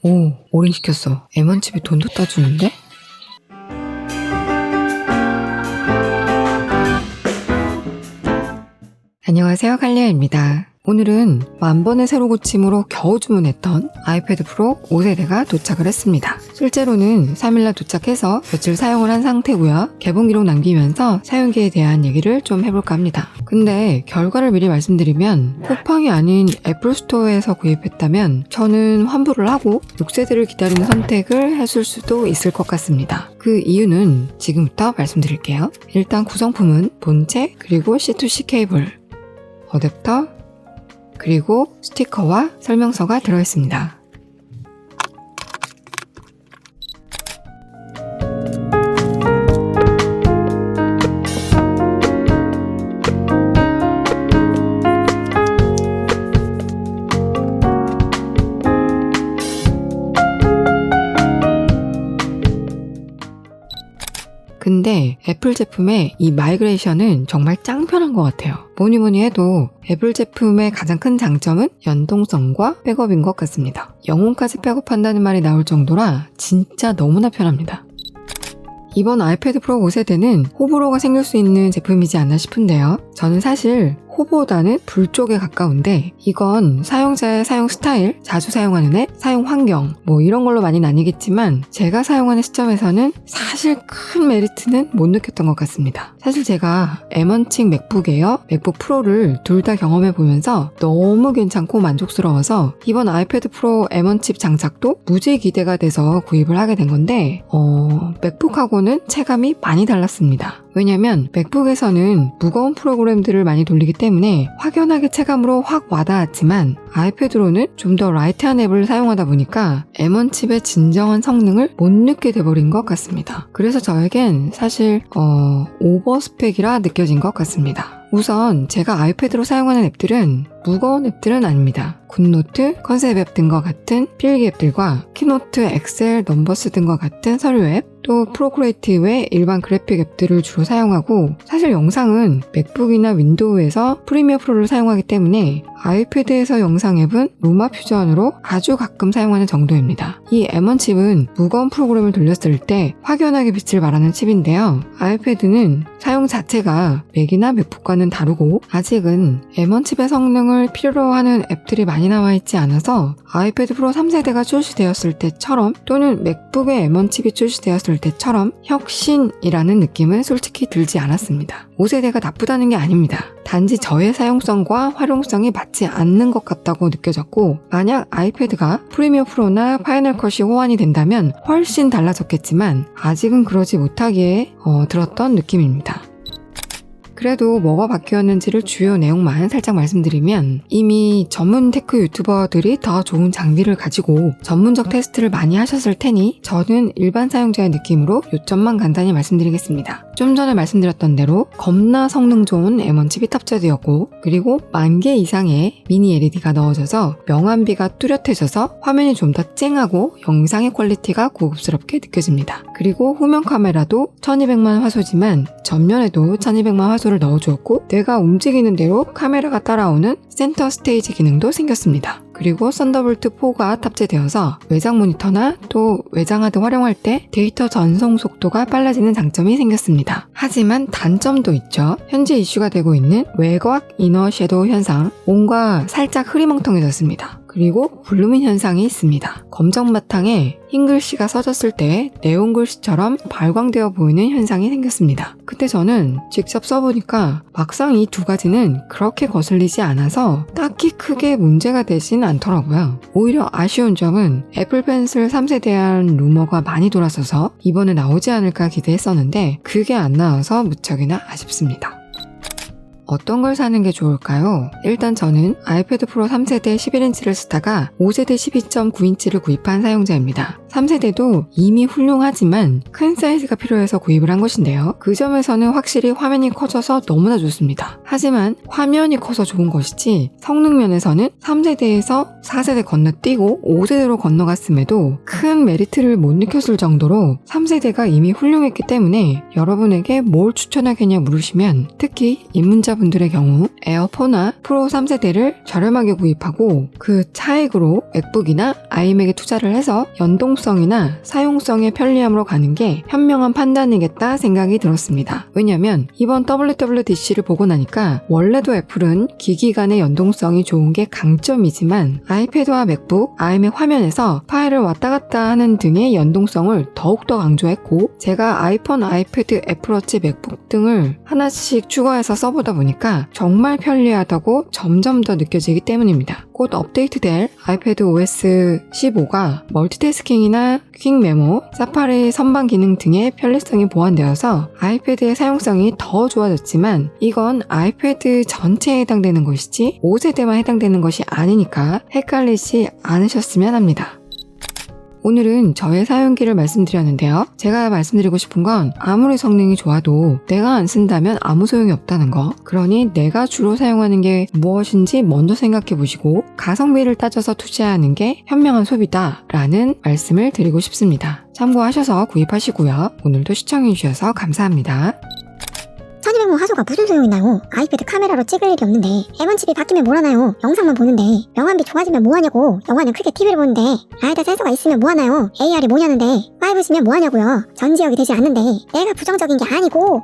오, 올인 시켰어. M1칩이 돈도 따주는데? 안녕하세요, 칼리아입니다. 오늘은 만번의 새로 고침으로 겨우 주문했던 아이패드 프로 5세대가 도착을 했습니다. 실제로는 3일날 도착해서 며칠 사용을 한 상태고요. 개봉 기록 남기면서 사용기에 대한 얘기를 좀 해볼까 합니다. 근데 결과를 미리 말씀드리면 쿠팡이 아닌 애플스토어에서 구입했다면 저는 환불을 하고 6세대를 기다리는 선택을 했을 수도 있을 것 같습니다. 그 이유는 지금부터 말씀드릴게요. 일단 구성품은 본체 그리고 C2C 케이블, 어댑터, 그리고 스티커와 설명서가 들어있습니다. 근데 애플 제품의 이 마이그레이션은 정말 짱편한 것 같아요. 뭐니 해도 애플 제품의 가장 큰 장점은 연동성과 백업인 것 같습니다. 영혼까지 백업한다는 말이 나올 정도라 진짜 너무나 편합니다. 이번 아이패드 프로 5세대는 호불호가 생길 수 있는 제품이지 않나 싶은데요. 저는 사실 호보다는 불 쪽에 가까운데 이건 사용자의 사용 스타일, 자주 사용하는 앱, 사용 환경 이런 걸로 많이 나뉘겠지만 제가 사용하는 시점에서는 사실 큰 메리트는 못 느꼈던 것 같습니다. 사실 제가 M1칩 맥북 에어, 맥북 프로를 둘 다 경험해 보면서 너무 괜찮고 만족스러워서 이번 아이패드 프로 M1칩 장착도 무지 기대가 돼서 구입을 하게 된 건데 맥북하고는 체감이 많이 달랐습니다. 왜냐면 맥북에서는 무거운 프로그램들을 많이 돌리기 때문에 확연하게 체감으로 확 와닿았지만 아이패드로는 좀 더 라이트한 앱을 사용하다 보니까 M1칩의 진정한 성능을 못 느끼게 돼버린 것 같습니다. 그래서 저에겐 사실 오버스펙이라 느껴진 것 같습니다. 우선 제가 아이패드로 사용하는 앱들은 무거운 앱들은 아닙니다. 굿노트, 컨셉 앱 등과 같은 필기 앱들과 키노트, 엑셀, 넘버스 등과 같은 서류 앱, 또 프로크리에이티브 외 일반 그래픽 앱들을 주로 사용하고 사실 영상은 맥북이나 윈도우에서 프리미어 프로를 사용하기 때문에 아이패드에서 영상 앱은 루마 퓨전으로 아주 가끔 사용하는 정도입니다. 이 M1 칩은 무거운 프로그램을 돌렸을 때 확연하게 빛을 발하는 칩인데요. 아이패드는 사용 자체가 맥이나 맥북과는 다르고 아직은 M1 칩의 성능을 필요로 하는 앱들이 많이 나와 있지 않아서 아이패드 프로 3세대가 출시되었을 때처럼 또는 맥북의 M1 칩이 출시되었을 때처럼 혁신이라는 느낌은 솔직히 들지 않았습니다. 5세대가 나쁘다는 게 아닙니다. 단지 저의 사용성과 활용성이 맞지 않는 것 같다고 느껴졌고 만약 아이패드가 프리미어 프로나 파이널 컷이 호환이 된다면 훨씬 달라졌겠지만 아직은 그러지 못하기에 들었던 느낌입니다. 그래도 뭐가 바뀌었는지를 주요 내용만 살짝 말씀드리면 이미 전문 테크 유튜버들이 더 좋은 장비를 가지고 전문적 테스트를 많이 하셨을 테니 저는 일반 사용자의 느낌으로 요점만 간단히 말씀드리겠습니다. 좀 전에 말씀드렸던 대로 겁나 성능 좋은 M1 칩이 탑재되었고 그리고 10,000개 이상의 미니 LED가 넣어져서 명암비가 뚜렷해져서 화면이 좀 더 쨍하고 영상의 퀄리티가 고급스럽게 느껴집니다. 그리고 후면 카메라도 1200만 화소지만 전면에도 1200만 화소를 넣어주었고 내가 움직이는 대로 카메라가 따라오는 센터 스테이지 기능도 생겼습니다. 그리고 썬더볼트 4가 탑재되어서 외장 모니터나 또 외장하드 활용할 때 데이터 전송 속도가 빨라지는 장점이 생겼습니다. 하지만 단점도 있죠. 현재 이슈가 되고 있는 외곽 이너 섀도우 현상, 뭔가 살짝 흐리멍텅해졌습니다. 그리고 블루민 현상이 있습니다. 검정 바탕에 흰 글씨가 써졌을 때 네온 글씨처럼 발광되어 보이는 현상이 생겼습니다. 그때 저는 직접 써보니까 막상 이 두 가지는 그렇게 거슬리지 않아서 딱히 크게 문제가 되진 않더라고요. 오히려 아쉬운 점은 애플 펜슬 3세대한 루머가 많이 돌았어서 이번에 나오지 않을까 기대했었는데 그게 안 나와서 무척이나 아쉽습니다. 어떤 걸 사는 게 좋을까요? 일단 저는 아이패드 프로 3세대 11인치를 쓰다가 5세대 12.9인치를 구입한 사용자입니다. 3세대도 이미 훌륭하지만 큰 사이즈가 필요해서 구입을 한 것인데요. 그 점에서는 확실히 화면이 커져서 너무나 좋습니다. 하지만 화면이 커서 좋은 것이지 성능 면에서는 3세대에서 4세대 건너뛰고 5세대로 건너갔음에도 큰 메리트를 못 느꼈을 정도로 3세대가 이미 훌륭했기 때문에 여러분에게 뭘 추천하겠냐 물으시면 특히 입문자분들의 경우 에어4나 프로 3세대를 저렴하게 구입하고 그 차액으로 맥북이나 아이맥에 투자를 해서 연동성이나 사용성의 편리함으로 가는 게 현명한 판단이겠다 생각이 들었습니다. 왜냐면 이번 WWDC를 보고 나니까 원래도 애플은 기기 간의 연동성이 좋은 게 강점이지만 아이패드와 맥북, 아이맥 화면에서 파일을 왔다 갔다 하는 등의 연동성을 더욱더 강조했고 제가 아이폰, 아이패드, 애플워치, 맥북 등을 하나씩 추가해서 써보다 보니까 정말 편리하다고 점점 더 느껴지기 때문입니다. 곧 업데이트될 아이패드 OS 15가 멀티태스킹이나 퀵 메모, 사파리 선반 기능 등의 편리성이 보완되어서 아이패드의 사용성이 더 좋아졌지만 이건 아이패드 전체에 해당되는 것이지 5세대만 해당되는 것이 아니니까 헷갈리지 않으셨으면 합니다. 오늘은 저의 사용기를 말씀드렸는데요. 제가 말씀드리고 싶은 건 아무리 성능이 좋아도 내가 안 쓴다면 아무 소용이 없다는 거. 그러니 내가 주로 사용하는 게 무엇인지 먼저 생각해 보시고 가성비를 따져서 투자하는 게 현명한 소비다 라는 말씀을 드리고 싶습니다. 참고하셔서 구입하시고요. 오늘도 시청해 주셔서 감사합니다. 1200모 화소가 무슨 소용있나요? 아이패드 카메라로 찍을 일이 없는데 M1칩이 바뀌면 뭐하나요? 영상만 보는데 명암비 좋아지면 뭐하냐고. 영화는 크게 TV를 보는데 라이다 센서가 있으면 뭐하나요? AR이 뭐냐는데 5G면 뭐하냐고요. 전지역이 되지 않는데 내가 부정적인 게 아니고